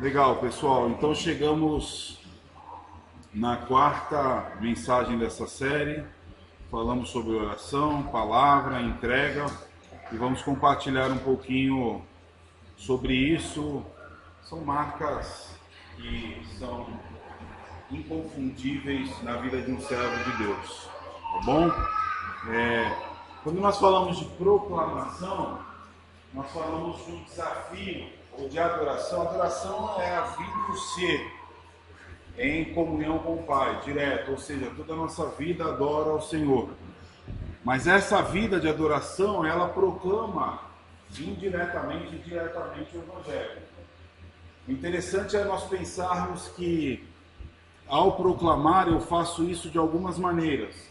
Legal, pessoal. Então chegamos na quarta mensagem dessa série. Falamos sobre oração, palavra, entrega e vamos compartilhar um pouquinho sobre isso. São marcas que são inconfundíveis na vida de um servo de Deus, tá bom? Quando nós falamos de proclamação, nós falamos de um desafio ou de adoração. Adoração é a vida do ser em comunhão com o Pai, direto, ou seja, toda a nossa vida adora ao Senhor. Mas essa vida de adoração, ela proclama indiretamente e diretamente o Evangelho. O interessante é nós pensarmos que, ao proclamar, eu faço isso de algumas maneiras.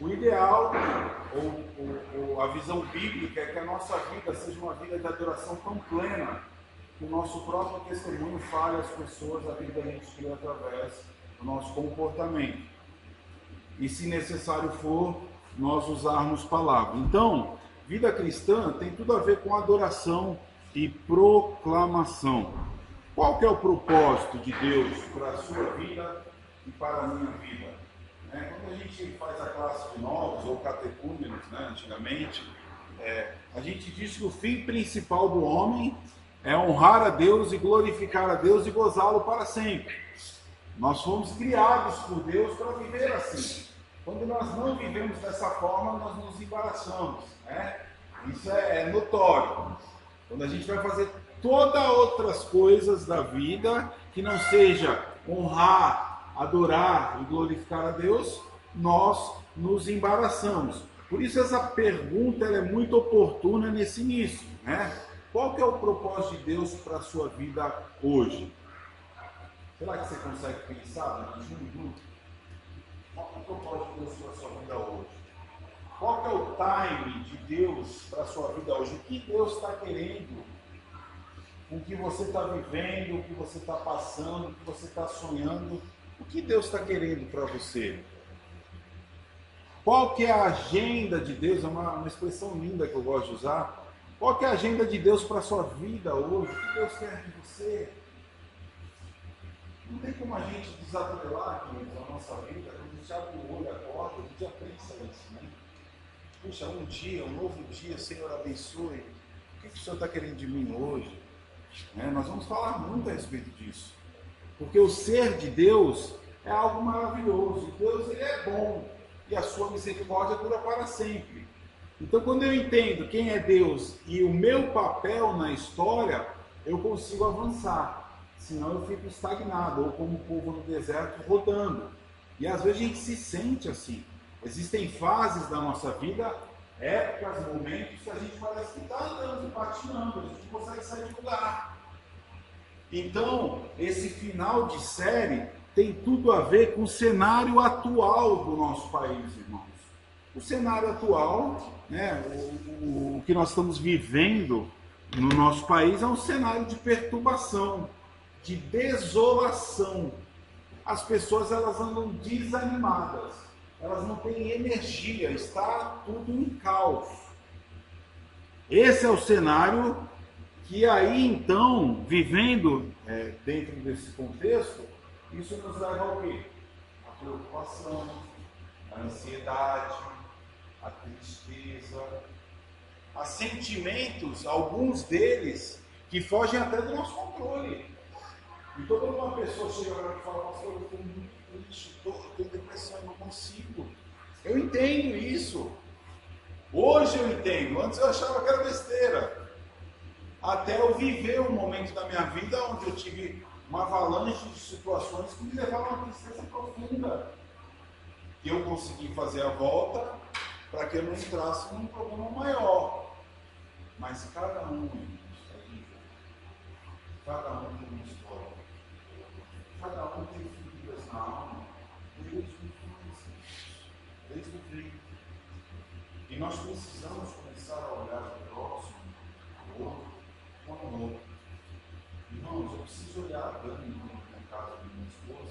O ideal, ou a visão bíblica, é que a nossa vida seja uma vida de adoração tão plena que o nosso próprio testemunho fale às pessoas a vida da gente cria através do nosso comportamento. E, se necessário for, nós usarmos palavra. Então, vida cristã tem tudo a ver com adoração e proclamação. Qual que é o propósito de Deus para a sua vida e para a minha vida? Quando a gente faz a classe de novos ou catecúmenos, antigamente, a gente diz que o fim principal do homem é honrar a Deus e glorificar a Deus e gozá-lo para sempre. Nós fomos criados por Deus para viver assim. Quando nós não vivemos dessa forma, nós nos embaraçamos. Isso é notório. Quando a gente vai fazer todas outras coisas da vida que não seja honrar, adorar e glorificar a Deus, nós nos embaraçamos. Por isso essa pergunta ela é muito oportuna nesse início. Qual que é o propósito de Deus para a sua vida hoje? Será que você consegue pensar durante um minuto? Qual que é o propósito de Deus para a sua vida hoje? Qual que é o time de Deus para a sua vida hoje? O que Deus está querendo? O que você está vivendo, o que você está passando, o que você está sonhando? O que Deus está querendo para você? Qual que é a agenda de Deus? É uma expressão linda que eu gosto de usar. Qual que é a agenda de Deus para a sua vida hoje? O que Deus quer de você? Não tem como a gente desatrelar a nossa vida. Quando a gente abre o olho, acorda, a gente já pensa isso, Puxa, um dia, um novo dia, Senhor abençoe. O que o Senhor está querendo de mim hoje? Nós vamos falar muito a respeito disso. Porque o ser de Deus é algo maravilhoso. Deus ele é bom e a sua misericórdia dura para sempre. Então, quando eu entendo quem é Deus e o meu papel na história, eu consigo avançar. Senão eu fico estagnado, ou como o povo no deserto, rodando. E às vezes a gente se sente assim. Existem fases da nossa vida, épocas, momentos, que a gente parece que está andando, patinando, a gente não consegue sair de lugar. Então, esse final de série tem tudo a ver com o cenário atual do nosso país, irmãos. O cenário atual, o que nós estamos vivendo no nosso país é um cenário de perturbação, de desolação. As pessoas elas andam desanimadas, elas não têm energia, está tudo em caos. Esse é o cenário que aí então, vivendo dentro desse contexto, isso nos leva ao quê? A preocupação, a ansiedade, a tristeza, a sentimentos, alguns deles, que fogem até do nosso controle. Então quando uma pessoa chega agora e fala, pastor, eu estou muito triste, estou em depressão, eu não consigo. Eu entendo isso. Hoje eu entendo, antes eu achava que era besteira. Até eu viver um momento da minha vida onde eu tive uma avalanche de situações que me levaram a uma tristeza profunda. E eu consegui fazer a volta para que eu não entrasse num problema maior. Mas cada um é vivo. Cada um tem uma história. Cada um tem feridas na alma. Desde o frio. E nós precisamos começar a olhar o próximo, o outro, como o outro. Irmãos, eu preciso olhar a Dani na casa da minha esposa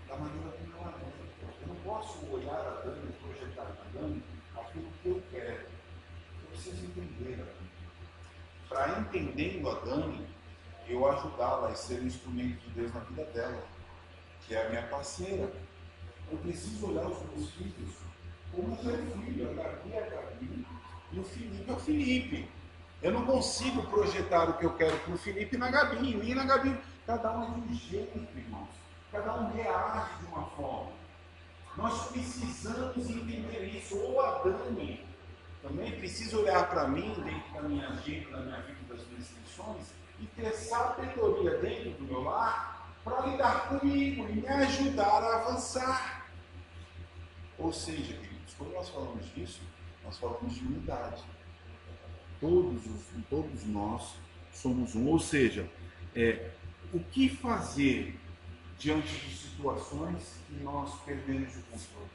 da maneira como ela é. Eu não posso olhar a Dani e projetar na Dani aquilo que eu quero. Eu preciso entender a Dani. Para entendendo a Dani, eu ajudá-la e ser um instrumento de Deus na vida dela, que é a minha parceira. Eu preciso olhar os meus filhos como meu filho, a Gabi é a Gabi e o Felipe é o Felipe. Eu não consigo projetar o que eu quero para o Felipe na Gabi, nem na Gabi. Cada um é de um jeito, irmãos. Cada um reage de uma forma. Nós precisamos entender isso. Ou a Dani também precisa olhar para mim, dentro da minha agenda, da minha vida, das minhas intenções, e ter sabedoria dentro do meu lar para lidar comigo e me ajudar a avançar. Ou seja, queridos, quando nós falamos disso, nós falamos de unidade. Todos nós somos um. Ou seja, o que fazer diante de situações que nós perdemos o controle?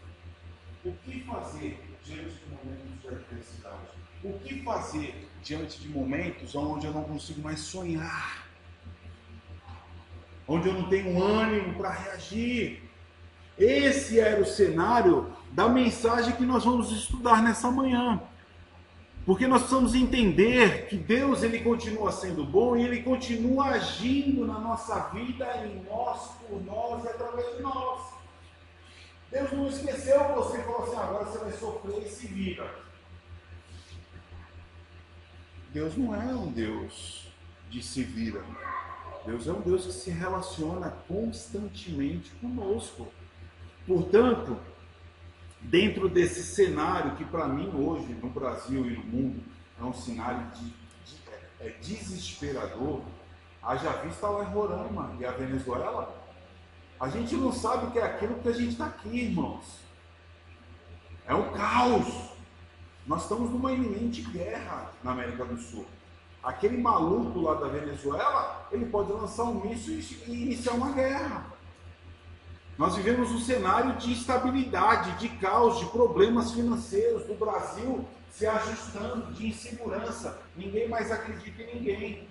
O que fazer diante de momentos de adversidade? O que fazer diante de momentos onde eu não consigo mais sonhar? Onde eu não tenho ânimo para reagir? Esse era o cenário da mensagem que nós vamos estudar nessa manhã. Porque nós precisamos entender que Deus, ele continua sendo bom e ele continua agindo na nossa vida, em nós, por nós e através de nós. Deus não esqueceu você e falou assim: agora você vai sofrer e se vira. Deus não é um Deus de se vira. Deus é um Deus que se relaciona constantemente conosco. Portanto, dentro desse cenário que para mim hoje, no Brasil e no mundo, é um cenário desesperador, haja vista lá em Roraima e a Venezuela, a gente não sabe o que é aquilo que a gente está aqui, irmãos. É um caos. Nós estamos numa iminente guerra na América do Sul. Aquele maluco lá da Venezuela, ele pode lançar um míssil e iniciar uma guerra. Nós vivemos um cenário de instabilidade, de caos, de problemas financeiros, do Brasil se ajustando, de insegurança. Ninguém mais acredita em ninguém.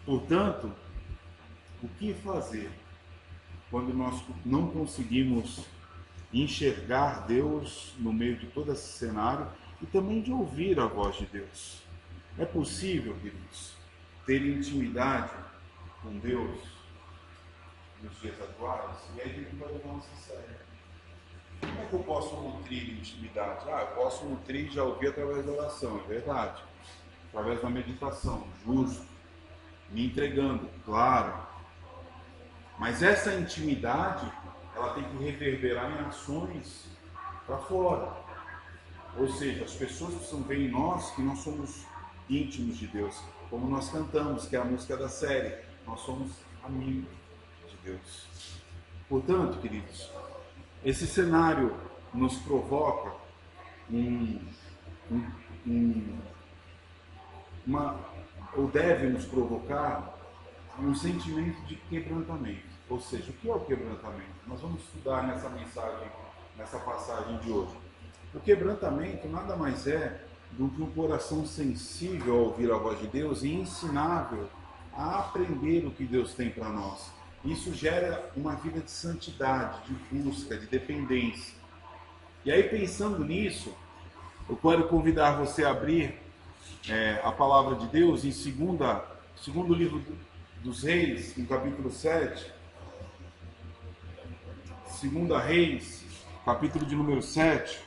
Portanto, o que fazer quando nós não conseguimos enxergar Deus no meio de todo esse cenário e também de ouvir a voz de Deus? É possível, queridos, ter intimidade com Deus nos dias atuais? E aí a gente vai levar uma série. Como é que eu posso nutrir intimidade? Eu posso nutrir e já ouvir através da oração, é verdade. Através da meditação, justo. Me entregando, claro. Mas essa intimidade, ela tem que reverberar em ações para fora. Ou seja, as pessoas precisam ver em nós que nós somos íntimos de Deus. Como nós cantamos, que é a música da série. Nós somos amigos de Deus. Portanto, queridos, esse cenário nos provoca ou deve nos provocar um sentimento de quebrantamento. Ou seja, o que é o quebrantamento? Nós vamos estudar nessa mensagem, nessa passagem de hoje. O quebrantamento nada mais é do que um coração sensível a ouvir a voz de Deus e ensinável a aprender o que Deus tem para nós. Isso gera uma vida de santidade, de busca, de dependência. E aí, pensando nisso, eu quero convidar você a abrir a palavra de Deus em segundo livro dos Reis, no capítulo 7. 2 Reis, capítulo de número 7,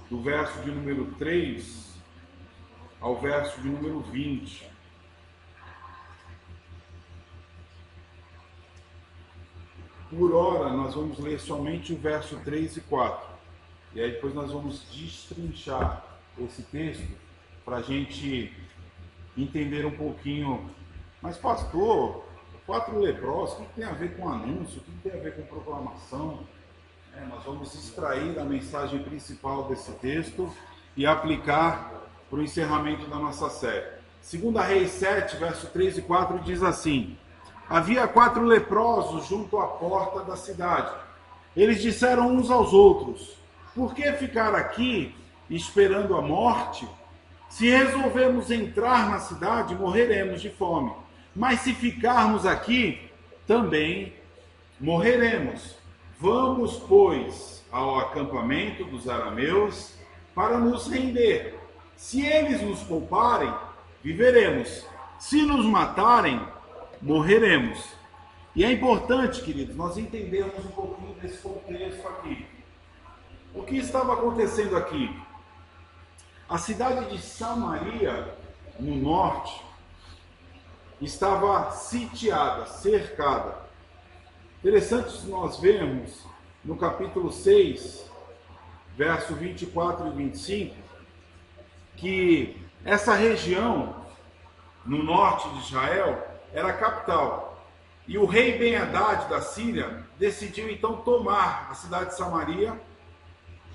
do verso de número 3 ao verso de número 20. Por hora, nós vamos ler somente o verso 3 e 4. E aí depois nós vamos destrinchar esse texto para a gente entender um pouquinho. Mas pastor, 4 leprosos, o que tem a ver com anúncio? O que tem a ver com proclamação? Nós vamos extrair a mensagem principal desse texto e aplicar para o encerramento da nossa série. 2 Reis 7, verso 3 e 4 diz assim: havia 4 leprosos junto à porta da cidade. Eles disseram uns aos outros: por que ficar aqui esperando a morte? Se resolvermos entrar na cidade, morreremos de fome. Mas se ficarmos aqui, também morreremos. Vamos, pois, ao acampamento dos arameus para nos render. Se eles nos pouparem, viveremos. Se nos matarem, morreremos. E é importante, queridos, nós entendermos um pouquinho desse contexto aqui. O que estava acontecendo aqui? A cidade de Samaria, no norte, estava sitiada, cercada. Interessante nós vermos no capítulo 6, verso 24 e 25, que essa região no norte de Israel era a capital. E o rei Ben-Hadad da Síria decidiu então tomar a cidade de Samaria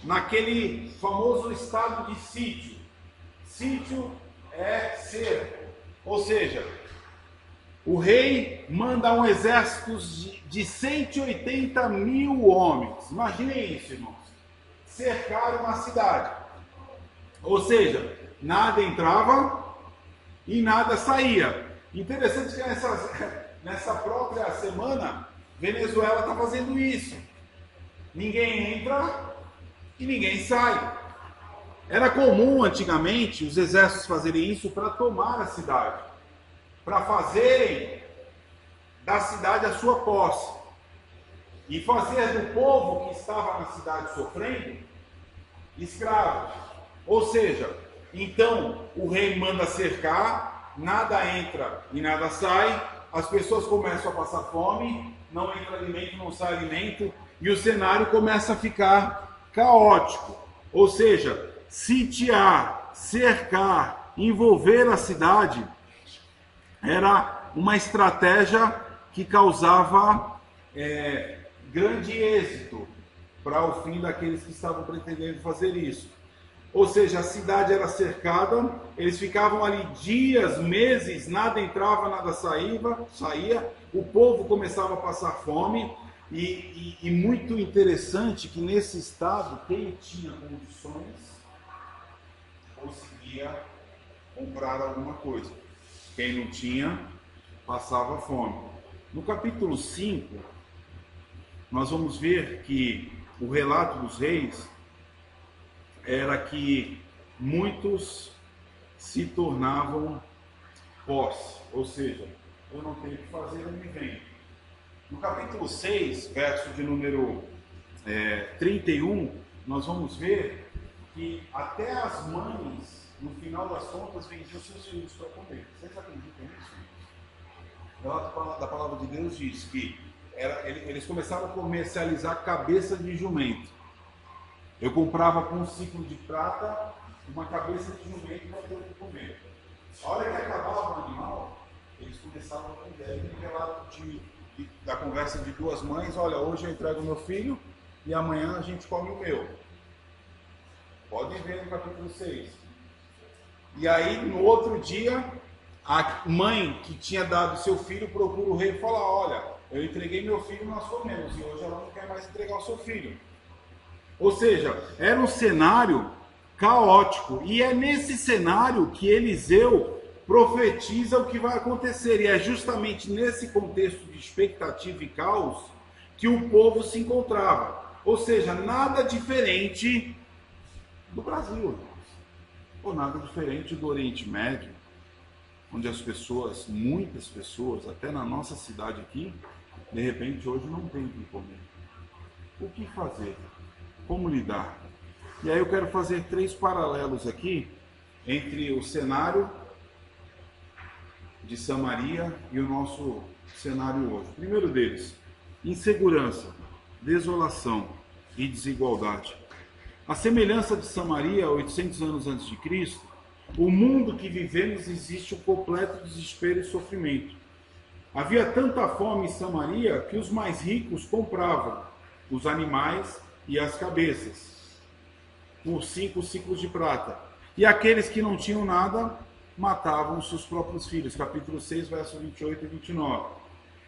naquele famoso estado de sítio. Sítio é cerco, ou seja, o rei manda um exército de 180 mil homens. Imaginem isso, irmãos. Cercar uma cidade. Ou seja, nada entrava e nada saía. Interessante que nessa própria semana, Venezuela está fazendo isso. Ninguém entra e ninguém sai. Era comum antigamente os exércitos fazerem isso para tomar a cidade, para fazerem da cidade a sua posse e fazer do povo que estava na cidade sofrendo escravos. Ou seja, então o rei manda cercar, nada entra e nada sai, as pessoas começam a passar fome, não entra alimento, não sai alimento, e o cenário começa a ficar caótico. Ou seja, sitiar, cercar, envolver a cidade era uma estratégia que causava grande êxito para o fim daqueles que estavam pretendendo fazer isso. Ou seja, a cidade era cercada, eles ficavam ali dias, meses, nada entrava, nada saía, o povo começava a passar fome, e muito interessante que nesse estado, quem tinha condições conseguia comprar alguma coisa. Quem não tinha, passava fome. No capítulo 5, nós vamos ver que o relato dos reis era que muitos se tornavam posse, ou seja, eu não tenho o que fazer, eu me vendo. No capítulo 6, verso de número 31, nós vamos ver que até as mães, no final das contas, vendiam seus filhos para comer. Vocês acreditam nisso? O relato da palavra de Deus diz que eles começaram a comercializar cabeça de jumento. Eu comprava com um ciclo de prata uma cabeça de jumento para ter o que comer. A hora que acabava o animal, eles começavam a vender. Um relato da conversa de duas mães: olha, hoje eu entrego meu filho e amanhã a gente come o meu. Podem ver no capítulo 6. E aí, no outro dia, a mãe que tinha dado seu filho procura o rei e fala: olha, eu entreguei meu filho e nós comemos, e hoje ela não quer mais entregar o seu filho. Ou seja, era um cenário caótico, e é nesse cenário que Eliseu profetiza o que vai acontecer, e é justamente nesse contexto de expectativa e caos que o povo se encontrava. Ou seja, nada diferente do Brasil, ou nada diferente do Oriente Médio, onde as pessoas, muitas pessoas, até na nossa cidade aqui, de repente hoje não tem o que comer. O que fazer? Como lidar? E aí eu quero fazer 3 paralelos aqui entre o cenário de Samaria e o nosso cenário hoje. O primeiro deles, insegurança, desolação e desigualdade. A semelhança de Samaria, 800 anos antes de Cristo, o mundo que vivemos existe um completo desespero e sofrimento. Havia tanta fome em Samaria que os mais ricos compravam os animais e as cabeças por 5 ciclos de prata. E aqueles que não tinham nada matavam seus próprios filhos. Capítulo 6, verso 28 e 29.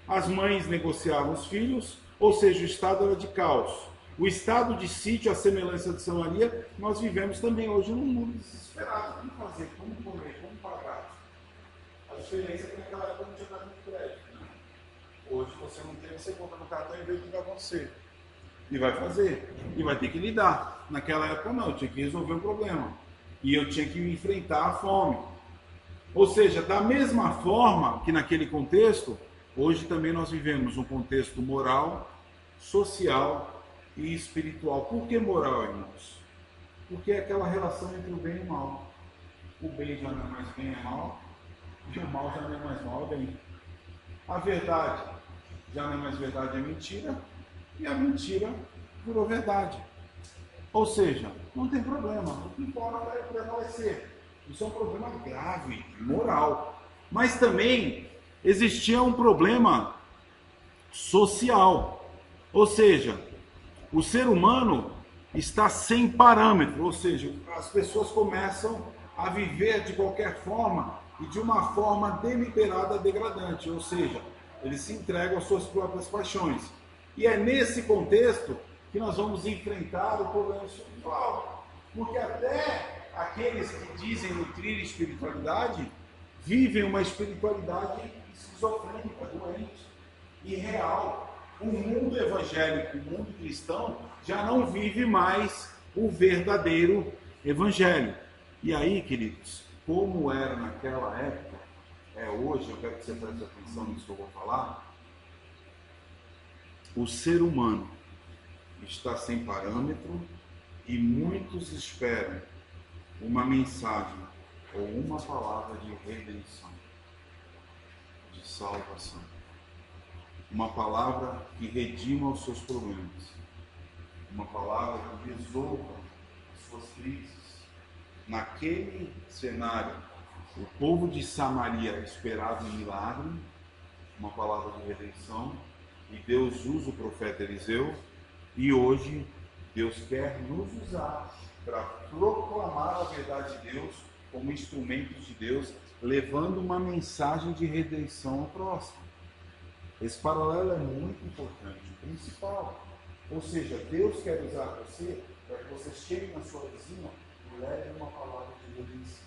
As mães negociavam os filhos, ou seja, o estado era de caos. O estado de sítio, a semelhança de Samaria, nós vivemos também hoje num mundo desesperado. Como fazer? Como comer? Como pagar? A diferença é que naquela época não tinha cartão de crédito. Né? Hoje você não tem, você compra no cartão e vê o que vai acontecer. E vai fazer. E vai ter que lidar. Naquela época não, eu tinha que resolver o problema. E eu tinha que enfrentar a fome. Ou seja, da mesma forma que naquele contexto, hoje também nós vivemos um contexto moral, social e espiritual. Por que moral, irmãos? Porque é aquela relação entre o bem e o mal. O bem já não é mais bem, é mal, e o mal já não é mais mal, é bem. A verdade já não é mais verdade, é mentira, e a mentira virou verdade. Ou seja, não tem problema, o que importa é prevalecer. Isso é um problema grave, moral. Mas também existia um problema social. Ou seja, o ser humano está sem parâmetro. Ou seja, as pessoas começam a viver de qualquer forma e de uma forma deliberada degradante. Ou seja, eles se entregam às suas próprias paixões. E é nesse contexto que nós vamos enfrentar o problema espiritual. Porque até aqueles que dizem nutrir espiritualidade vivem uma espiritualidade esquizofrênica, doente, irreal. O mundo evangélico, o mundo cristão, já não vive mais o verdadeiro evangelho. E aí, queridos, como era naquela época, é hoje, eu quero que você preste atenção nisso que eu vou falar, o ser humano está sem parâmetro e muitos esperam uma mensagem ou uma palavra de redenção, de salvação. Uma palavra que redima os seus problemas. Uma palavra que resolva as suas crises. Naquele cenário, o povo de Samaria esperava um milagre, uma palavra de redenção, e Deus usa o profeta Eliseu, e hoje Deus quer nos usar para proclamar a verdade de Deus como instrumentos de Deus, levando uma mensagem de redenção ao próximo. Esse paralelo é muito importante, o principal. Ou seja, Deus quer usar você para que você chegue na sua vizinha e leve uma palavra de redenção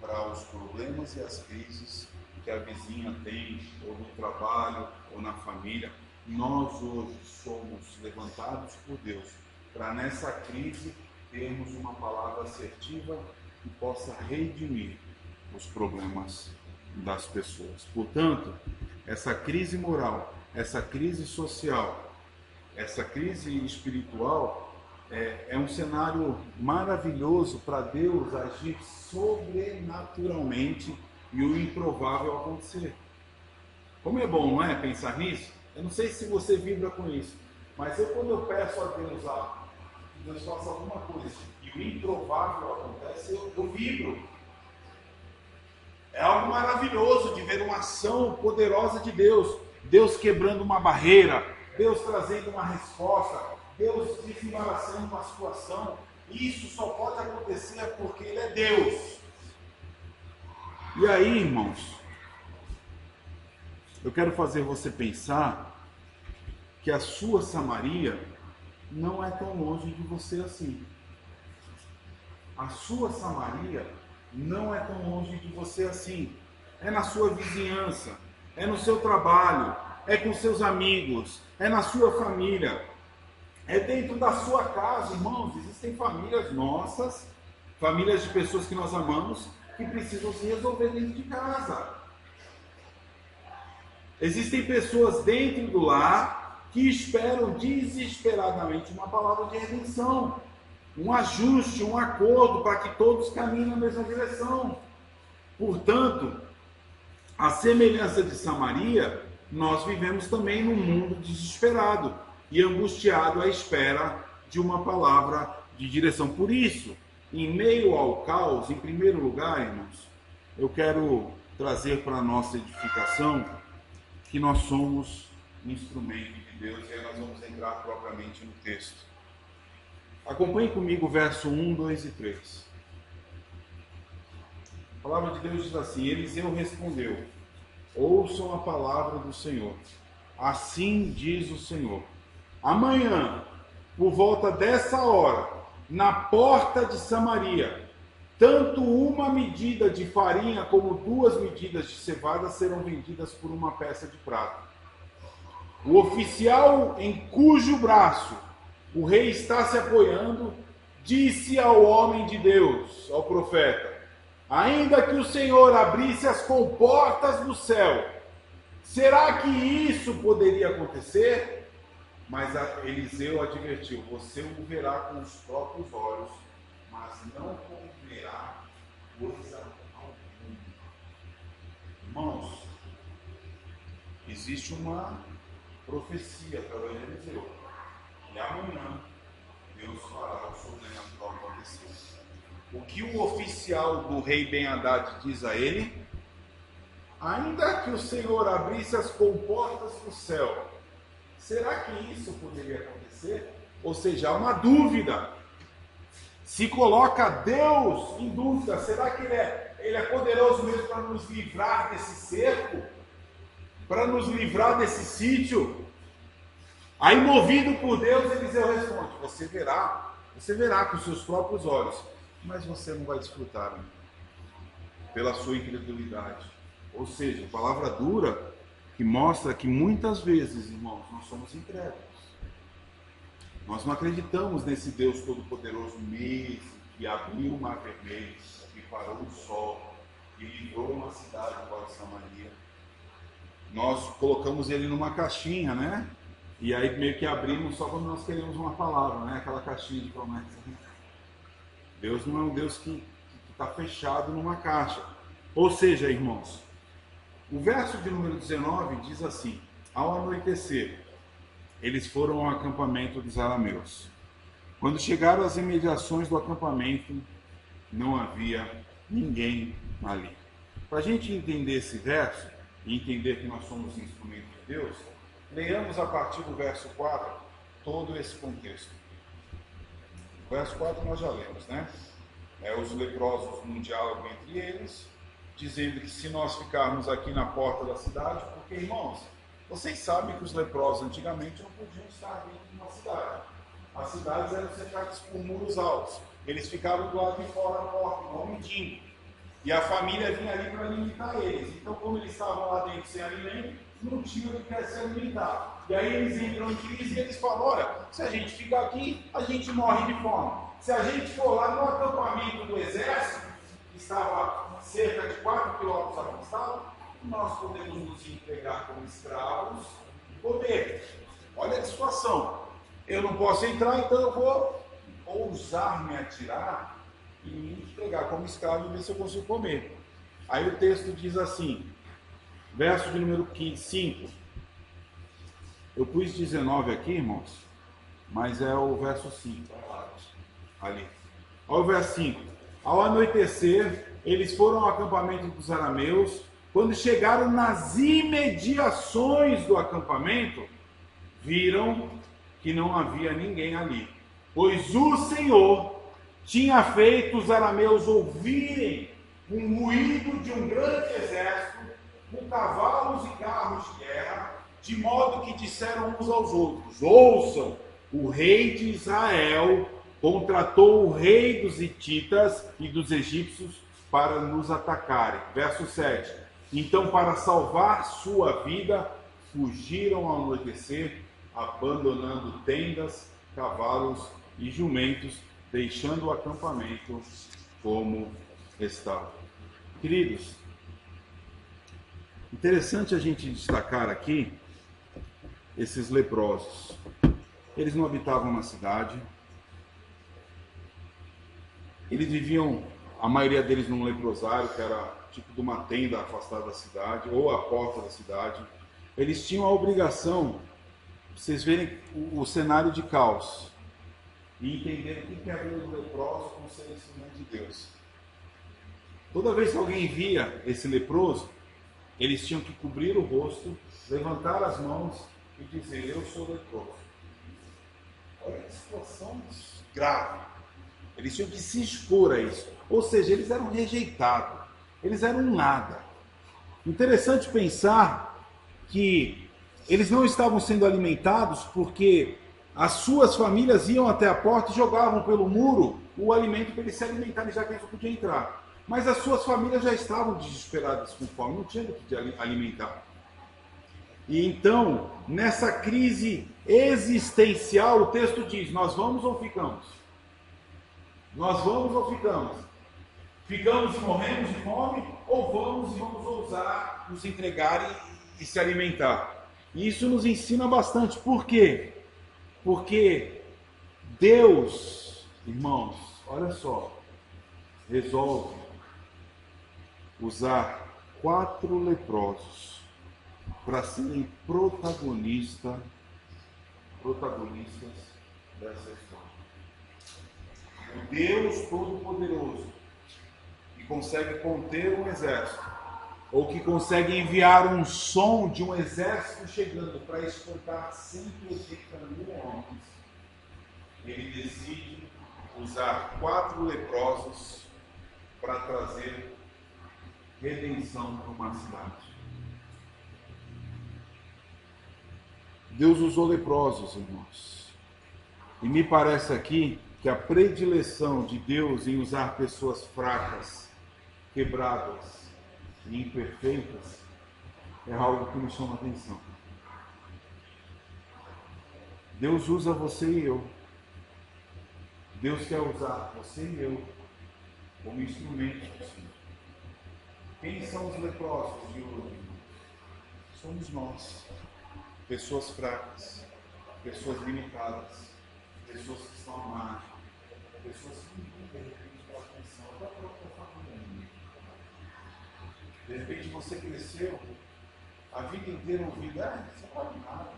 para os problemas e as crises que a vizinha tem, ou no trabalho, ou na família. Nós hoje somos levantados por Deus para nessa crise termos uma palavra assertiva que possa redimir os problemas das pessoas. Portanto, essa crise moral, essa crise social, essa crise espiritual é um cenário maravilhoso para Deus agir sobrenaturalmente e o improvável acontecer. Como é bom, não é, pensar nisso? Eu não sei se você vibra com isso, mas quando eu peço a Deus que Deus faça alguma coisa e o improvável acontece, eu vibro. É algo maravilhoso de ver uma ação poderosa de Deus. Deus quebrando uma barreira, Deus trazendo uma resposta, Deus desembaraçando uma situação. Isso só pode acontecer porque Ele é Deus. E aí, irmãos, eu quero fazer você pensar que a sua Samaria não é tão longe de você assim. A sua Samaria não é tão longe de você assim. É na sua vizinhança, é no seu trabalho, é com seus amigos, é na sua família, é dentro da sua casa, irmãos. Existem famílias nossas, famílias de pessoas que nós amamos, que precisam se resolver dentro de casa. Existem pessoas dentro do lar que esperam desesperadamente uma palavra de redenção, um ajuste, um acordo para que todos caminhem na mesma direção. Portanto, a semelhança de Samaria, nós vivemos também num mundo desesperado e angustiado à espera de uma palavra de direção. Por isso, em meio ao caos, em primeiro lugar, irmãos, eu quero trazer para a nossa edificação que nós somos instrumento de Deus, e aí nós vamos entrar propriamente no texto. Acompanhe comigo o verso 1, 2 e 3. A palavra de Deus diz assim: Eliseu respondeu: ouçam a palavra do Senhor. Assim diz o Senhor: amanhã, por volta dessa hora, na porta de Samaria, tanto uma medida de farinha como 2 medidas de cevada serão vendidas por uma peça de prata. O oficial em cujo braço o rei está se apoiando disse ao homem de Deus, ao profeta: ainda que o Senhor abrisse as comportas do céu, será que isso poderia acontecer? Mas Eliseu advertiu: você o verá com os próprios olhos, mas não comerá coisa alguma. Irmãos, existe uma profecia através de Eliseu, e amanhã Deus fará o sobrenatural acontecer. O que o oficial do rei Ben-Hadad diz a ele? Ainda que o Senhor abrisse as comportas do céu, será que isso poderia acontecer? Ou seja, há uma dúvida. Se coloca Deus em dúvida, será que ele é poderoso mesmo para nos livrar desse cerco? Para nos livrar desse sítio? Aí, movido por Deus, Eliseu responde: você verá com seus próprios olhos, mas você não vai desfrutar, né? Pela sua incredulidade. Ou seja, palavra dura que mostra que muitas vezes, irmãos, nós somos incrédulos. Nós não acreditamos nesse Deus Todo-Poderoso mesmo, que abriu o mar vermelho, que parou o sol, que livrou uma cidade para Samaria. Nós colocamos ele numa caixinha, né? E aí meio que abrimos só quando nós queremos uma palavra, né? Aquela caixinha de promessa. Deus não é um Deus que está fechado numa caixa. Ou seja, irmãos, o verso de número 19 diz assim: ao anoitecer, eles foram ao acampamento dos arameus. Quando chegaram às imediações do acampamento, não havia ninguém ali. Para a gente entender esse verso, e entender que nós somos instrumentos de Deus, leiamos a partir do verso 4 todo esse contexto. O verso 4 nós já lemos, né? Os leprosos num diálogo entre eles, dizendo que se nós ficarmos aqui na porta da cidade, porque, irmãos, vocês sabem que os leprosos antigamente não podiam estar dentro de uma cidade. As cidades eram cercadas por muros altos. Eles ficavam do lado de fora da porta, igual um mendigo. E a família vinha ali para alimentar eles. Então, como eles estavam lá dentro sem alimento, não tinham o que se alimentar. E aí eles entram em crise e eles falam: olha, se a gente ficar aqui, a gente morre de fome. Se a gente for lá no acampamento do exército, que estava a cerca de 4 quilômetros afastado, nós podemos nos entregar como escravos e poder. Olha a situação. Eu não posso entrar, então eu vou ousar me atirar e me entregar como escravo e ver se eu consigo comer. Aí o texto diz assim, verso de número 5. Eu pus 19 aqui, irmãos, mas é o verso 5. Ali. Olha o verso 5. Ao anoitecer, eles foram ao acampamento dos arameus. Quando chegaram nas imediações do acampamento, viram que não havia ninguém ali, pois o Senhor tinha feito os arameus ouvirem um ruído de um grande exército, com cavalos e carros de guerra, de modo que disseram uns aos outros: ouçam, o rei de Israel contratou o rei dos hititas e dos egípcios para nos atacarem. Verso 7. Então, para salvar sua vida, fugiram ao anoitecer, abandonando tendas, cavalos e jumentos, deixando o acampamento como estava. Queridos, interessante a gente destacar aqui esses leprosos. Eles não habitavam na cidade. Eles viviam, a maioria deles, num leprosário, que era tipo de uma tenda afastada da cidade, ou a porta da cidade. Eles tinham a obrigação, vocês verem o cenário de caos, e entenderem o que é a vida do leproso como ser instrumento de Deus. Toda vez que alguém via esse leproso, eles tinham que cobrir o rosto, levantar as mãos e dizer: eu sou leproso. Olha que situação grave. Eles tinham que se expor a isso. Ou seja, eles eram rejeitados. Eles eram nada. Interessante pensar que eles não estavam sendo alimentados porque as suas famílias iam até a porta e jogavam pelo muro o alimento para eles se alimentarem, já que eles não podiam entrar. Mas as suas famílias já estavam desesperadas com fome, não tinham o que alimentar. E então, nessa crise existencial, o texto diz: nós vamos ou ficamos? Nós vamos ou ficamos? ficamos e morremos de fome, ou vamos e vamos ousar nos entregar e se alimentar. E isso nos ensina bastante. Por quê? Porque Deus, irmãos, olha só, resolve usar 4 leprosos para serem protagonistas dessa história. O Deus Todo-Poderoso, que consegue conter um exército, ou que consegue enviar um som de um exército chegando para espantar 180 mil homens, ele decide usar 4 leprosos para trazer redenção para uma cidade. Deus usou leprosos, irmãos. E me parece aqui que a predileção de Deus em usar pessoas fracas, quebradas e imperfeitas é algo que me chama a atenção. Deus usa você e eu. Deus quer usar você e eu como instrumentos do Senhor. Quem são os leprosos de hoje? Somos nós. Pessoas fracas, pessoas limitadas, pessoas que estão à margem, pessoas que não têm, de repente, pela atenção da própria família. De repente você cresceu a vida inteira ouvindo, você não vale nada,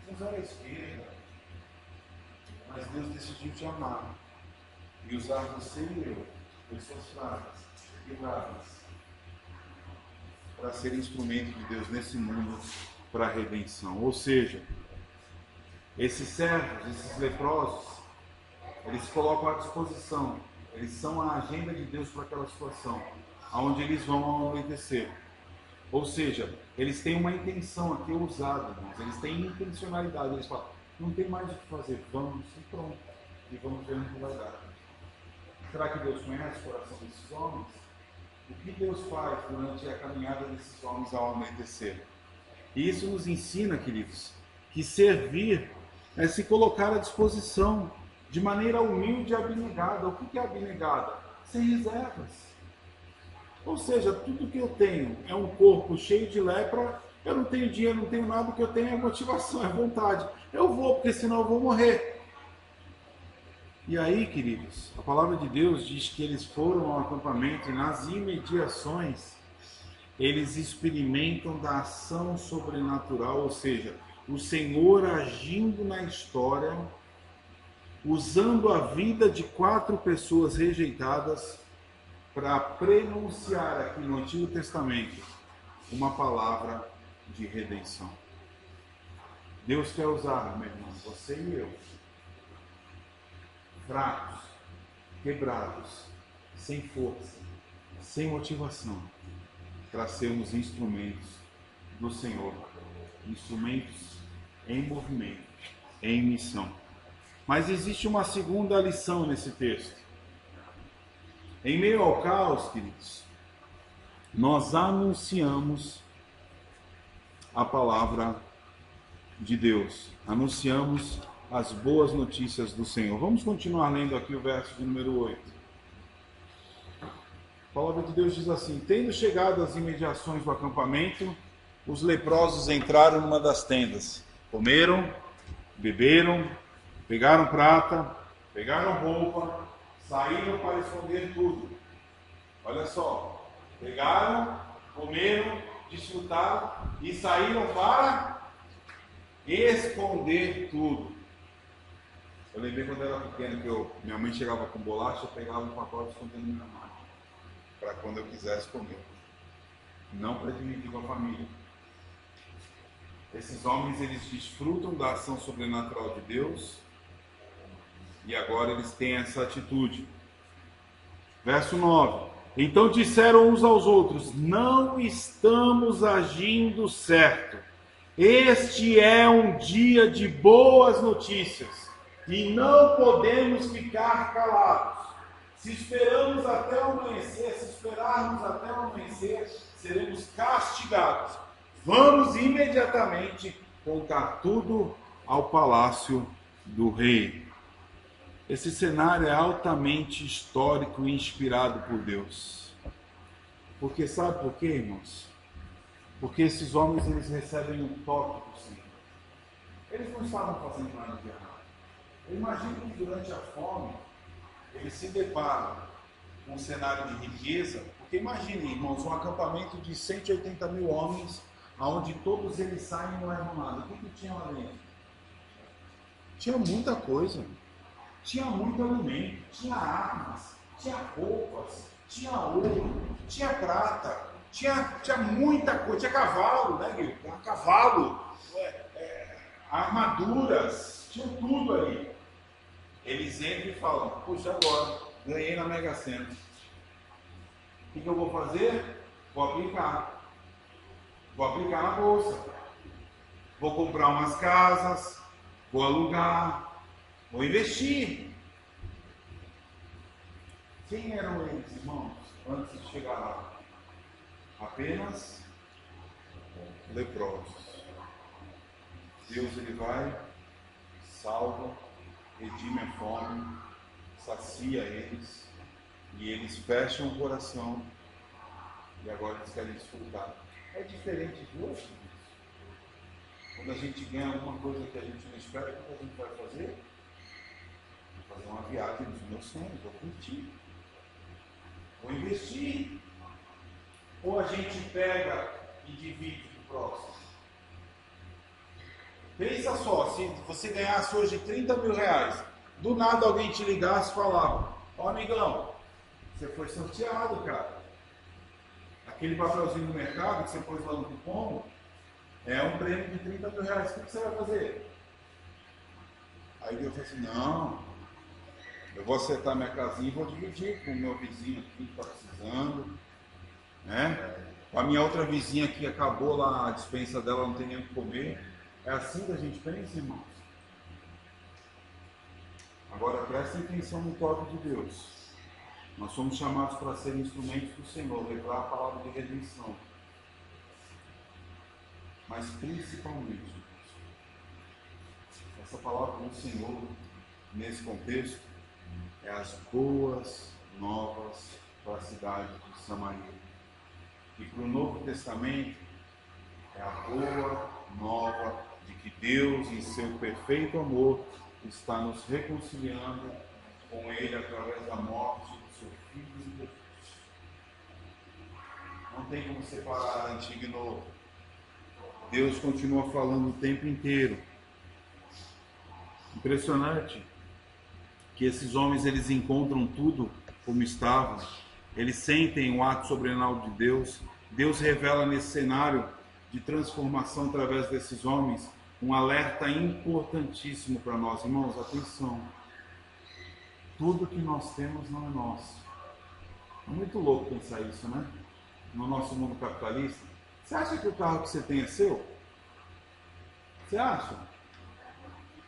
você usa a esquerda. Mas Deus decidiu te amar e usar você e eu, pessoas fracas, quebradas, para ser instrumento de Deus nesse mundo para a redenção. Ou seja, esses servos, esses leprosos, eles se colocam à disposição, eles são a agenda de Deus para aquela situação, aonde eles vão ao anoitecer. Ou seja, eles têm uma intenção aqui ousada, irmãos. Eles têm intencionalidade, eles falam, não tem mais o que fazer, vamos e pronto, e vamos ver onde vai dar. Será que Deus conhece o coração desses homens? O que Deus faz durante a caminhada desses homens ao anoitecer? E isso nos ensina, queridos, que servir é se colocar à disposição de maneira humilde e abnegada. O que é abnegada? Sem reservas. Ou seja, tudo que eu tenho é um corpo cheio de lepra, eu não tenho dinheiro, não tenho nada, o que eu tenho é motivação, é vontade. Eu vou, porque senão eu vou morrer. E aí, queridos, a palavra de Deus diz que eles foram ao acampamento e nas imediações eles experimentam da ação sobrenatural, ou seja, o Senhor agindo na história, usando a vida de 4 pessoas rejeitadas para prenunciar aqui no Antigo Testamento uma palavra de redenção. Deus quer usar, meu irmão, você e eu, fracos, quebrados, sem força, sem motivação, para sermos instrumentos do Senhor, instrumentos em movimento, em missão. Mas existe uma segunda lição nesse texto. Em meio ao caos, queridos, nós anunciamos a palavra de Deus, anunciamos as boas notícias do Senhor. Vamos continuar lendo aqui o verso de número 8. A palavra de Deus diz assim: tendo chegado às imediações do acampamento, os leprosos entraram numa das tendas, comeram, beberam, pegaram prata, pegaram roupa, saíram para esconder tudo. Olha só, pegaram, comeram, desfrutaram e saíram para esconder tudo. Eu lembrei quando eu era pequeno que minha mãe chegava com bolacha, eu pegava um pacote escondendo minha mãe, para quando eu quisesse comer, não para dividir com a família. Esses homens, eles desfrutam da ação sobrenatural de Deus e agora eles têm essa atitude. Verso 9: então disseram uns aos outros, não estamos agindo certo, este é um dia de boas notícias e não podemos ficar calados. Se esperarmos até o amanhecer, seremos castigados. Vamos imediatamente contar tudo ao palácio do rei. Esse cenário é altamente histórico e inspirado por Deus. Porque sabe por quê, irmãos? Porque esses homens, eles recebem um toque do Senhor. Eles não estavam fazendo nada de errado. Eu imagino que durante a fome, eles se deparam com um cenário de riqueza. Porque imagine, irmãos, um acampamento de 180 mil homens, onde todos eles saem e não levam nada. O que tinha lá dentro? Tinha muita coisa. Tinha muito alimento, tinha armas, tinha roupas, tinha ouro, tinha prata, tinha muita coisa, tinha cavalo, né, Guilherme? Tinha cavalo, armaduras, tinha tudo ali. Eles entram e falam: puxa, agora, ganhei na Mega Sena. O que eu vou fazer? Vou aplicar na bolsa. Vou comprar umas casas, vou alugar, vou investir. Quem eram eles, irmãos, antes de chegar lá? Apenas leprosos. Deus, ele vai, salva, redime a fome, sacia eles, e eles fecham o coração, e agora eles querem desfrutar. É diferente de hoje. Quando a gente ganha alguma coisa que a gente não espera, o que a gente vai fazer? Vou fazer uma viagem nos meus sonhos, vou curtir, vou investir. Ou a gente pega e divide com o próximo. Pensa só, se você ganhasse hoje 30 mil reais, do nada alguém te ligasse e falava: ó, amigão, você foi sorteado, cara. Aquele papelzinho no mercado que você pôs lá no cupom é um prêmio de 30 mil reais. O que você vai fazer? Aí Deus falou assim: não, eu vou acertar minha casinha e vou dividir com o meu vizinho aqui que está precisando, né? Com a minha outra vizinha que acabou lá a despensa dela, não tem nem o que comer. É assim que a gente pensa, irmãos? Agora prestem atenção no toque de Deus. Nós somos chamados para ser instrumentos do Senhor, levar a palavra de redenção. Mas principalmente, essa palavra do Senhor, nesse contexto, é as boas novas para a cidade de Samaria. E para o Novo Testamento, é a boa nova de que Deus, em seu perfeito amor, está nos reconciliando com Ele através da morte do seu Filho Jesus. Não tem como separar antigo e novo. Deus continua falando o tempo inteiro. Impressionante que esses homens, eles encontram tudo como estavam. Eles sentem o ato sobrenatural de Deus. Deus revela nesse cenário de transformação através desses homens um alerta importantíssimo para nós. Irmãos, atenção. Tudo que nós temos não é nosso. É muito louco pensar isso, né? No nosso mundo capitalista. Você acha que o carro que você tem é seu? Você acha?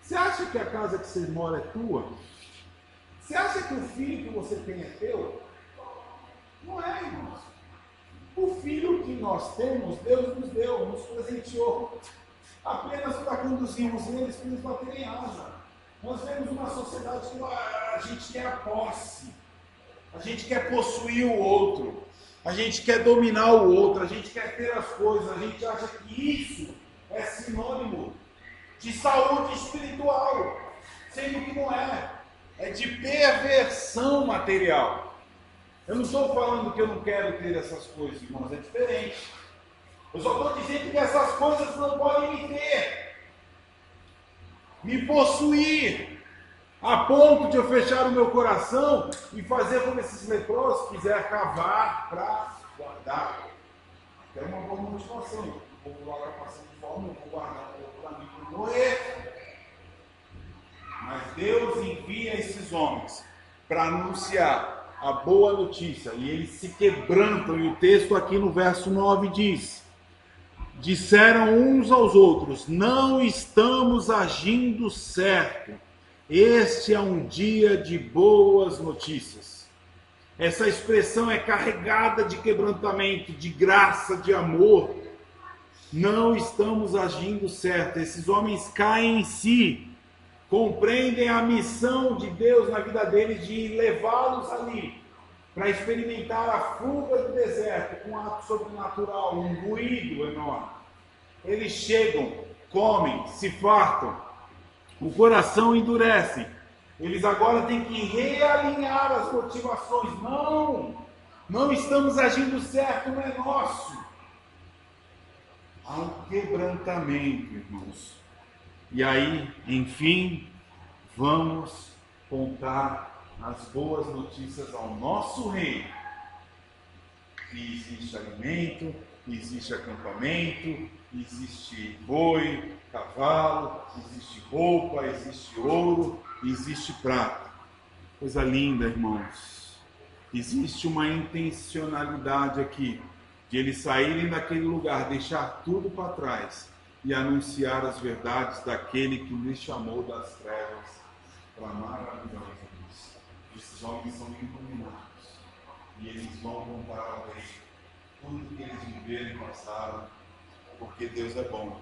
Você acha que a casa que você mora é tua? Você acha que o filho que você tem é teu? Não é, irmãos. O filho que nós temos, Deus nos deu, nos presenteou, apenas para conduzirmos eles, para eles baterem asa. Nós vemos uma sociedade que a gente quer a posse, a gente quer possuir o outro, a gente quer dominar o outro, a gente quer ter as coisas, a gente acha que isso é sinônimo de saúde espiritual, sendo que não é, é de perversão material. Eu não estou falando que eu não quero ter essas coisas, irmãos, é diferente. Eu só estou dizendo que essas coisas não podem me ter, me possuir, a ponto de eu fechar o meu coração e fazer como esses leprosos quiser cavar para guardar. É uma boa motivação. O povo lá vai passando fome, eu vou guardar para mim para morrer. Mas Deus envia esses homens para anunciar a boa notícia, e eles se quebrantam, e o texto aqui no verso 9 diz: disseram uns aos outros, não estamos agindo certo, este é um dia de boas notícias. Essa expressão é carregada de quebrantamento, de graça, de amor. Não estamos agindo certo. Esses homens caem em si, compreendem a missão de Deus na vida deles de levá-los ali para experimentar a fuga do deserto com um ato sobrenatural, um ruído enorme. Eles chegam, comem, se fartam, o coração endurece. Eles agora têm que realinhar as motivações. Não estamos agindo certo, não é nosso. Há um quebrantamento, irmãos. E aí, enfim, vamos contar as boas notícias ao nosso rei. Que existe alimento, existe acampamento, existe boi, cavalo, existe roupa, existe ouro, existe prata. Coisa linda, irmãos. Existe uma intencionalidade aqui de eles saírem daquele lugar, deixar tudo para trás e anunciar as verdades daquele que lhes chamou das trevas para a maravilhosa luz. Esses homens são iluminados e eles vão contar ao rei tudo que eles viveram e passaram, porque Deus é bom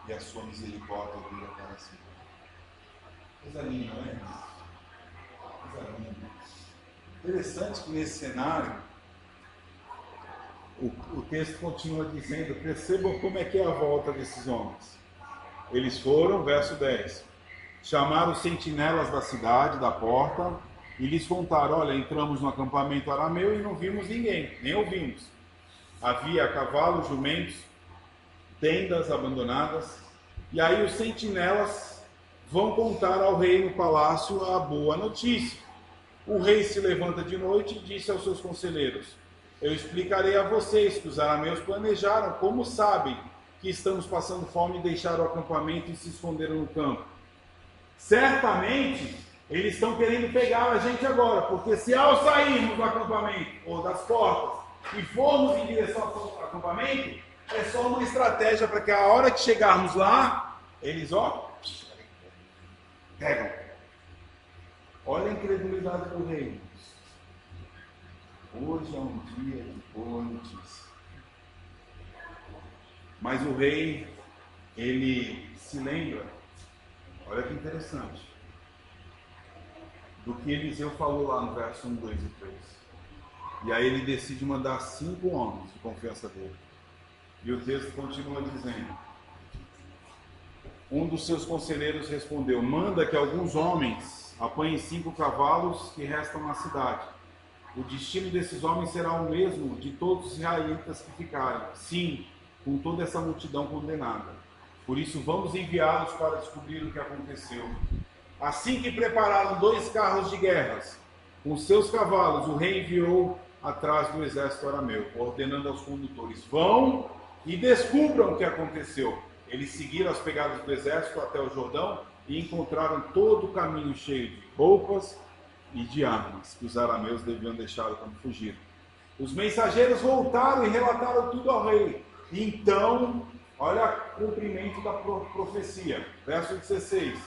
e a sua misericórdia dura para sempre. Coisa linda, não é, irmão? Coisa linda. Interessante que nesse cenário, o texto continua dizendo, percebam como é que é a volta desses homens. Eles foram, verso 10, chamaram os sentinelas da cidade, da porta, e lhes contaram, olha, entramos no acampamento arameu e não vimos ninguém, nem ouvimos. Havia cavalos, jumentos, tendas abandonadas, e aí os sentinelas vão contar ao rei no palácio a boa notícia. O rei se levanta de noite e disse aos seus conselheiros, eu explicarei a vocês que os arameus planejaram, como sabem que estamos passando fome e deixaram o acampamento e se esconderam no campo. Certamente, eles estão querendo pegar a gente agora, porque se ao sairmos do acampamento, ou das portas, e formos em direção ao acampamento, é só uma estratégia para que a hora que chegarmos lá, eles, pegam. Olha a incredulidade do rei. Hoje é um dia de boa notícia. Mas o rei, ele se lembra, olha que interessante, do que Eliseu falou lá no verso 1, 2 e 3. E aí ele decide mandar 5 homens de confiança dele. E o texto continua dizendo, um dos seus conselheiros respondeu, manda que alguns homens apanhem 5 cavalos que restam na cidade. O destino desses homens será o mesmo de todos os israelitas que ficarem. Sim, com toda essa multidão condenada. Por isso vamos enviá-los para descobrir o que aconteceu. Assim que prepararam 2 carros de guerras, com seus cavalos, o rei enviou atrás do exército arameu, ordenando aos condutores, vão e descubram o que aconteceu. Eles seguiram as pegadas do exército até o Jordão e encontraram todo o caminho cheio de roupas e de armas que os arameus deviam deixar quando fugiram. Os mensageiros voltaram e relataram tudo ao rei. Então, olha o cumprimento da profecia, verso 16.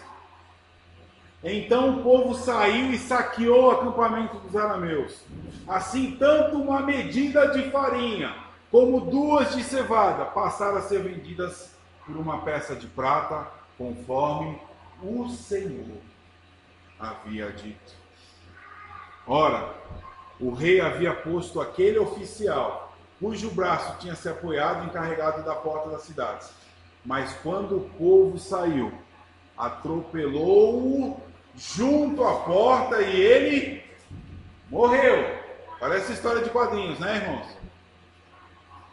Então o povo saiu e saqueou o acampamento dos arameus. Assim, tanto uma medida de farinha como 2 de cevada passaram a ser vendidas por uma peça de prata, conforme o Senhor havia dito. Ora, o rei havia posto aquele oficial, cujo braço tinha se apoiado, encarregado da porta da cidade. Mas quando o povo saiu, atropelou-o junto à porta e ele morreu. Parece história de quadrinhos, né, irmãos?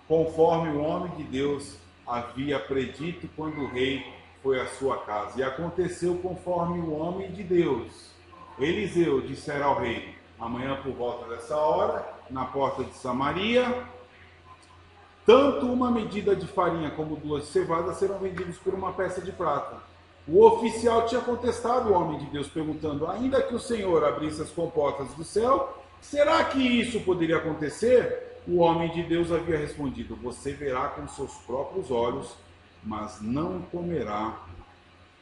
Conforme o homem de Deus havia predito quando o rei foi à sua casa. E aconteceu conforme o homem de Deus, Eliseu, dissera ao rei, amanhã por volta dessa hora, na porta de Samaria, tanto uma medida de farinha como 2 de cevada serão vendidos por uma peça de prata. O oficial tinha contestado o homem de Deus, perguntando, ainda que o Senhor abrisse as comportas do céu, será que isso poderia acontecer? O homem de Deus havia respondido, você verá com seus próprios olhos, mas não comerá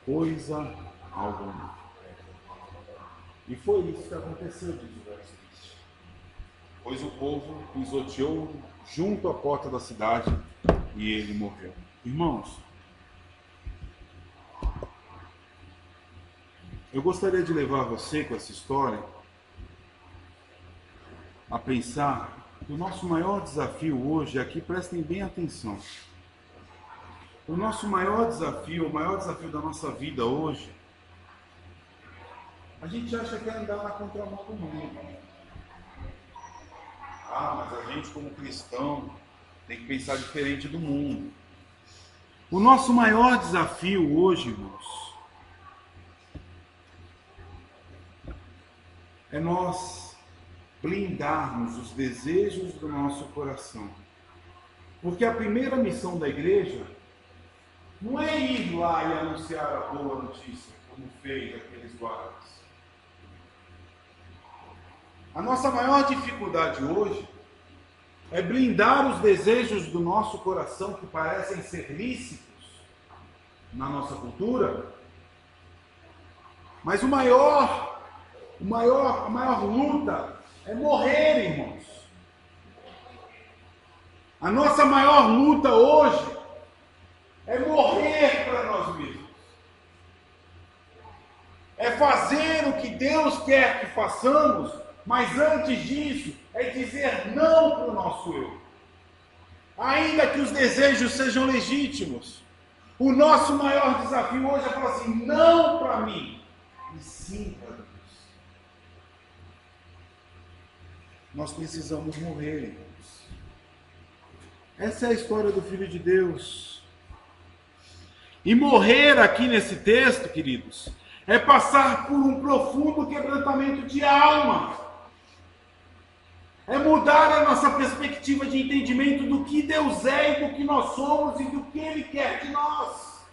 coisa alguma. E foi isso que aconteceu, diz o verso 20. Pois o povo pisoteou junto à porta da cidade e ele morreu. Irmãos, Eu gostaria de levar você com essa história a pensar que o nosso maior desafio hoje, aqui prestem bem atenção, o nosso maior desafio, o maior desafio da nossa vida hoje, a gente acha que é andar na contramão do mundo. Ah, mas a gente como cristão tem que pensar diferente do mundo. O nosso maior desafio hoje, irmãos, é nós blindarmos os desejos do nosso coração. Porque a primeira missão da igreja não é ir lá e anunciar a boa notícia, como fez aqueles guardas. A nossa maior dificuldade hoje é blindar os desejos do nosso coração que parecem ser lícitos na nossa cultura, mas a maior luta é morrer, irmãos. A nossa maior luta hoje é morrer para nós mesmos. É fazer o que Deus quer que façamos, mas antes disso é dizer não para o nosso eu. Ainda que os desejos sejam legítimos, o nosso maior desafio hoje é falar assim, não para mim, e sim para Deus. Nós precisamos morrer, irmãos. Essa é a história do Filho de Deus. E morrer aqui nesse texto, queridos, é passar por um profundo quebrantamento de alma. É mudar a nossa perspectiva de entendimento do que Deus é e do que nós somos e do que Ele quer de nós.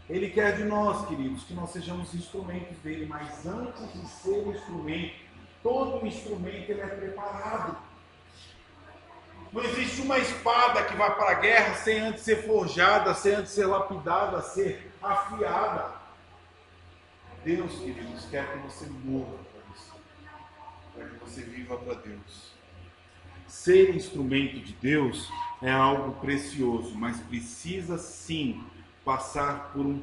Ele quer de nós, queridos, que nós sejamos instrumentos dele, mas antes de ser instrumento, todo instrumento ele é preparado. Não existe uma espada que vá para a guerra sem antes ser forjada, sem antes ser lapidada, ser afiada. Deus, queridos, quer que você morra para isso, para que você viva para Deus. Ser instrumento de Deus é algo precioso, mas precisa sim passar por um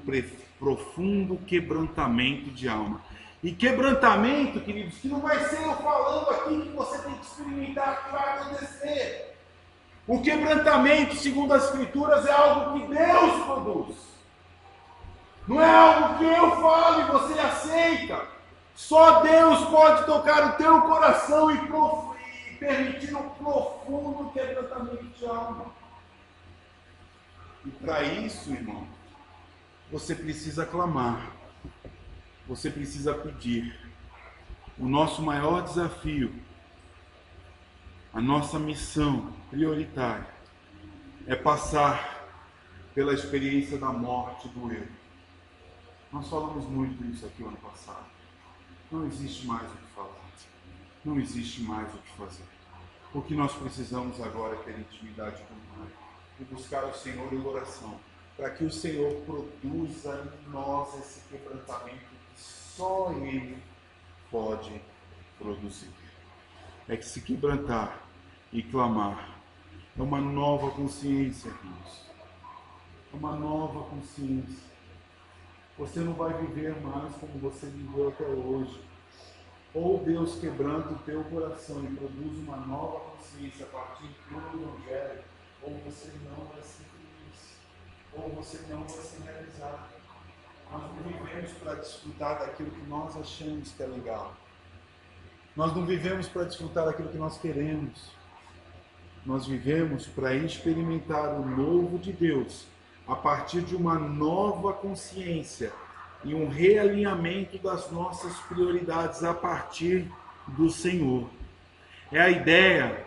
profundo quebrantamento de alma. E quebrantamento, queridos, que não vai ser eu falando aqui que você tem que experimentar, que vai acontecer. O quebrantamento, segundo as Escrituras, é algo que Deus produz. Não é algo que eu falo e você aceita. Só Deus pode tocar o teu coração e permitir um profundo quebrantamento de alma. E para isso, irmão, você precisa clamar. Você precisa pedir. O nosso maior desafio, a nossa missão prioritária, é passar pela experiência da morte do eu. Nós falamos muito isso aqui o ano passado. Não existe mais o que falar. Não existe mais o que fazer. O que nós precisamos agora é ter intimidade com o Pai e buscar o Senhor em oração, para que o Senhor produza em nós esse quebrantamento que só Ele pode produzir. É que se quebrantar e clamar é uma nova consciência, irmãos. É uma nova consciência. Você não vai viver mais como você viveu até hoje. Ou Deus quebranta o teu coração e produz uma nova consciência a partir do Evangelho, ou você não vai ser feliz, ou você não vai se realizar. Nós não vivemos para desfrutar daquilo que nós achamos que é legal. Nós não vivemos para desfrutar daquilo que nós queremos. Nós vivemos para experimentar o novo de Deus a partir de uma nova consciência e um realinhamento das nossas prioridades a partir do Senhor. É a ideia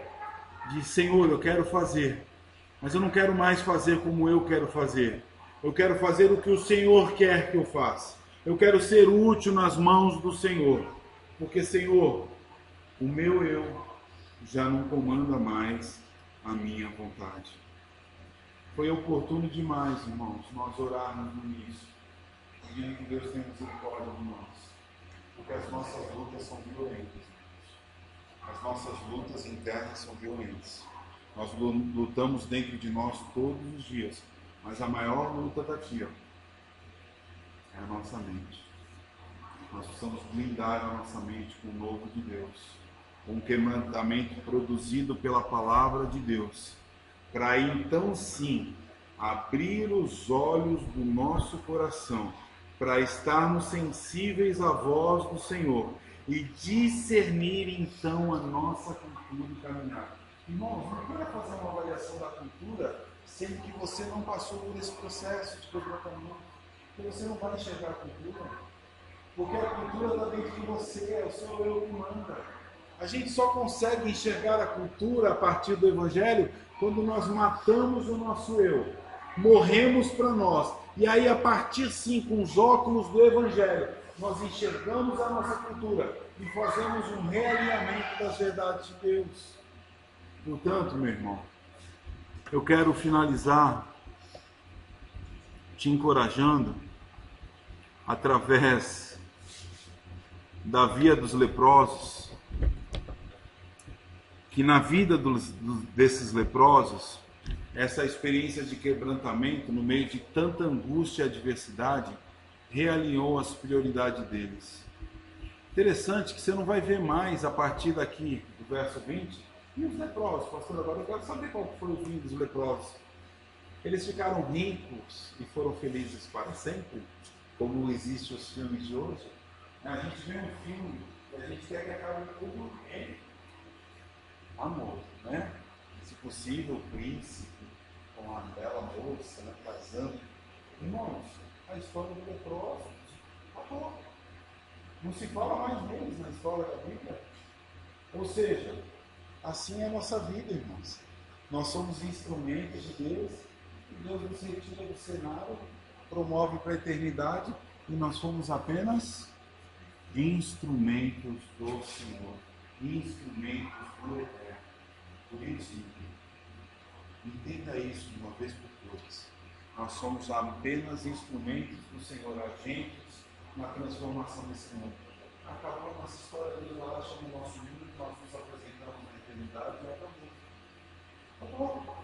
de, Senhor, eu quero fazer, mas eu não quero mais fazer como eu quero fazer. Eu quero fazer o que o Senhor quer que eu faça. Eu quero ser útil nas mãos do Senhor. Porque, Senhor, o meu eu já não comanda mais a minha vontade. Foi oportuno demais, irmãos, nós orarmos no início, pedindo que Deus tenha misericórdia de nós. Porque as nossas lutas são violentas. As nossas lutas internas são violentas. Nós lutamos dentro de nós todos os dias. Mas a maior luta está aqui, ó, é a nossa mente. nós precisamos blindar a nossa mente com o novo de Deus, com o quebrantamento produzido pela palavra de Deus, para então sim abrir os olhos do nosso coração, para estarmos sensíveis à voz do Senhor e discernir então a nossa cultura e caminhar. Irmãos, não quero fazer uma avaliação da cultura sendo que você não passou por esse processo de quebrantamento, porque você não vai enxergar a cultura, porque a cultura está dentro de você, é o seu eu que manda. A gente só consegue enxergar a cultura a partir do Evangelho quando nós matamos o nosso eu, morremos para nós, e aí a partir sim, com os óculos do Evangelho, nós enxergamos a nossa cultura e fazemos um realinhamento das verdades de Deus. Portanto, meu irmão, eu quero finalizar te encorajando através da via dos leprosos, que na vida desses leprosos, essa experiência de quebrantamento, no meio de tanta angústia e adversidade, realinhou as prioridades deles. Interessante que você não vai ver mais a partir daqui do verso 20, e os leprosos, pastor, agora eu quero saber qual foi o fim dos leprosos. Eles ficaram ricos e foram felizes para sempre, como existem os filmes de hoje. A gente vê um filme e a gente quer que acabe tudo em amor, né? Se possível, o príncipe com uma bela moça, né, casando. Irmãos, a história do leproso acabou. Não se fala mais neles na história da Bíblia. Ou seja, assim é a nossa vida, irmãos. Nós somos instrumentos de Deus, e Deus nos retira do cenário, promove para a eternidade, e nós somos apenas instrumentos do Senhor, instrumentos do Eterno. Por isso, entenda isso de uma vez por todas. Nós somos apenas instrumentos do Senhor, agentes na transformação desse mundo. Acabou a nossa história de relaxa no nosso mundo, que nós nos apresentamos na eternidade e acabou. Acabou.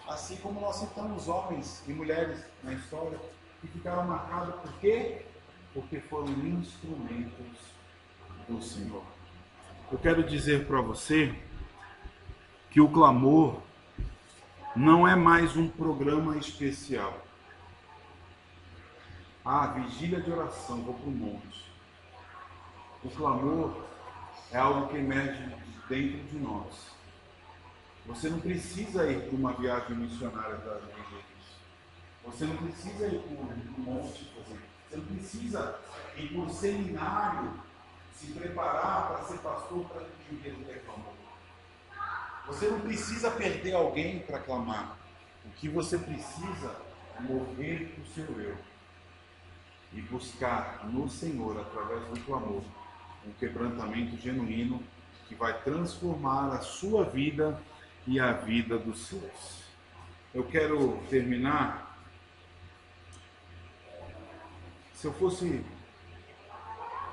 Assim como nós citamos homens e mulheres na história que ficaram marcados por quê? Porque foram instrumentos do Senhor. Eu quero dizer para você que o clamor não é mais um programa especial. Vigília de oração, vou para o monte. O clamor é algo que emerge dentro de nós. Você não precisa ir para uma viagem missionária das igrejas. Você não precisa ir para um monte fazer. Você não precisa ir para um seminário, se preparar para ser pastor para entender o que é clamor. Você não precisa perder alguém para clamar. O que você precisa é morrer para o seu eu e buscar no Senhor, através do clamor, um quebrantamento genuíno que vai transformar a sua vida e a vida dos seus. Eu quero terminar. Se eu fosse...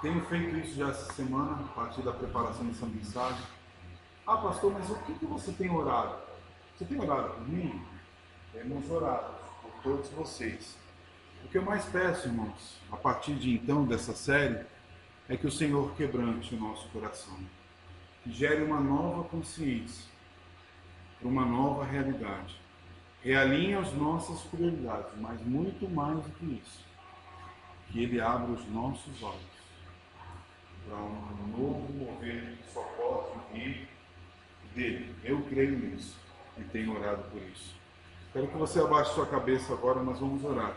Tenho feito isso já essa semana, a partir da preparação dessa mensagem. Pastor, mas o que você tem orado? Você tem orado por mim? Temos orado por todos vocês. O que eu mais peço, irmãos, a partir de então, dessa série, é que o Senhor quebrante o nosso coração. Que gere uma nova consciência, para uma nova realidade. Realinhe as nossas prioridades, mas muito mais do que isso. Que Ele abra os nossos olhos para um novo mover que só pode vir dele. Eu creio nisso e tenho orado por isso. Quero que você abaixe sua cabeça agora, nós vamos orar.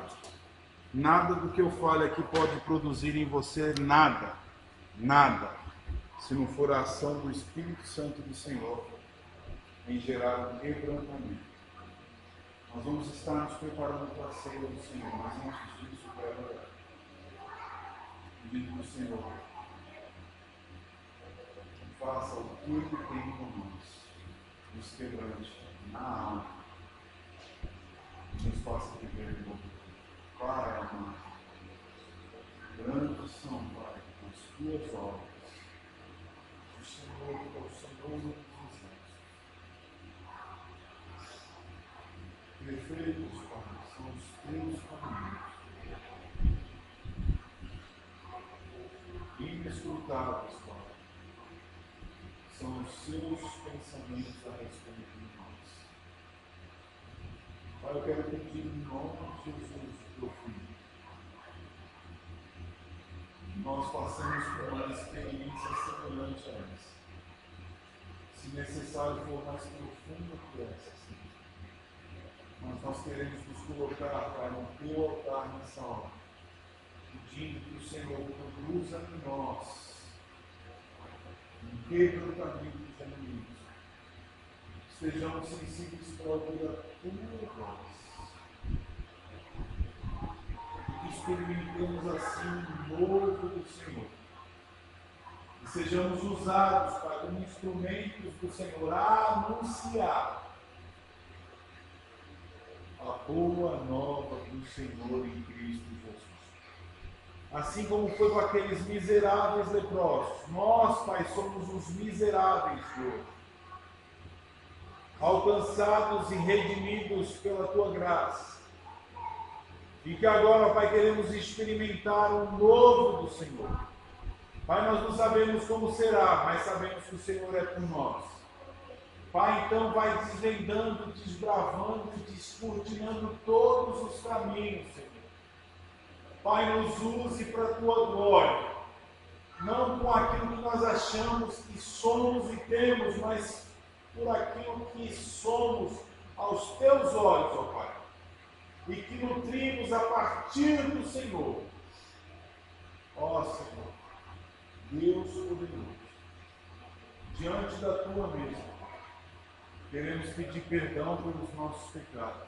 Nada do que eu fale aqui pode produzir em você nada, se não for a ação do Espírito Santo do Senhor em gerar um quebrantamento. Nós vamos estar nos preparando para a ceia do Senhor, mas antes disso, quero orar. Pedindo para o Senhor, faça o que Ele tem com nós, nos quebrante na alma, nos faça viver de novo. Pai amado, grandes são, Pai, as tuas obras. O Senhor é o Senhor dos céus. Perfeitos, Pai, são os teus caminhos. inescrutáveis, Pai. São os seus pensamentos a respeito de nós. Pai, eu quero pedir em nome de Jesus, teu Filho, que nós passemos por uma experiência semelhante a essa. Se necessário for mais profunda que essa, sim. Mas nós queremos nos colocar, Pai, no teu altar nessa hora, pedindo que o Senhor produza em nós um quebrantamento dos inimigos. Sejamos sensíveis para ouvir a tua voz. E que experimentemos assim o novo do Senhor. E sejamos usados, Pai, como instrumentos do Senhor a anunciar a boa nova do Senhor em Cristo Jesus. Assim como foi com aqueles miseráveis leprosos, nós, Pai, somos os miseráveis de hoje, alcançados e redimidos pela Tua graça. E que agora, Pai, queremos experimentar o novo do Senhor. Pai, nós não sabemos como será, mas sabemos que o Senhor é por nós. Pai, então vai desvendando, desbravando e descortinando todos os caminhos, Senhor. Pai, nos use para a Tua glória. Não com aquilo que nós achamos que somos e temos, mas por aquilo que somos aos Teus olhos, ó Pai. E que nutrimos a partir do Senhor. Ó Senhor, Deus poderoso, diante da Tua mesa, queremos pedir perdão pelos nossos pecados,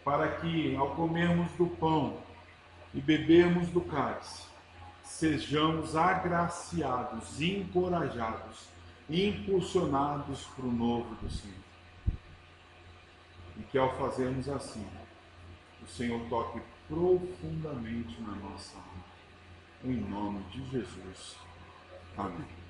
para que, ao comermos do pão e bebermos do cálice, sejamos agraciados, encorajados, impulsionados para o novo do Senhor. E que, ao fazermos assim, o Senhor toque profundamente na nossa alma. Em nome de Jesus. Amém.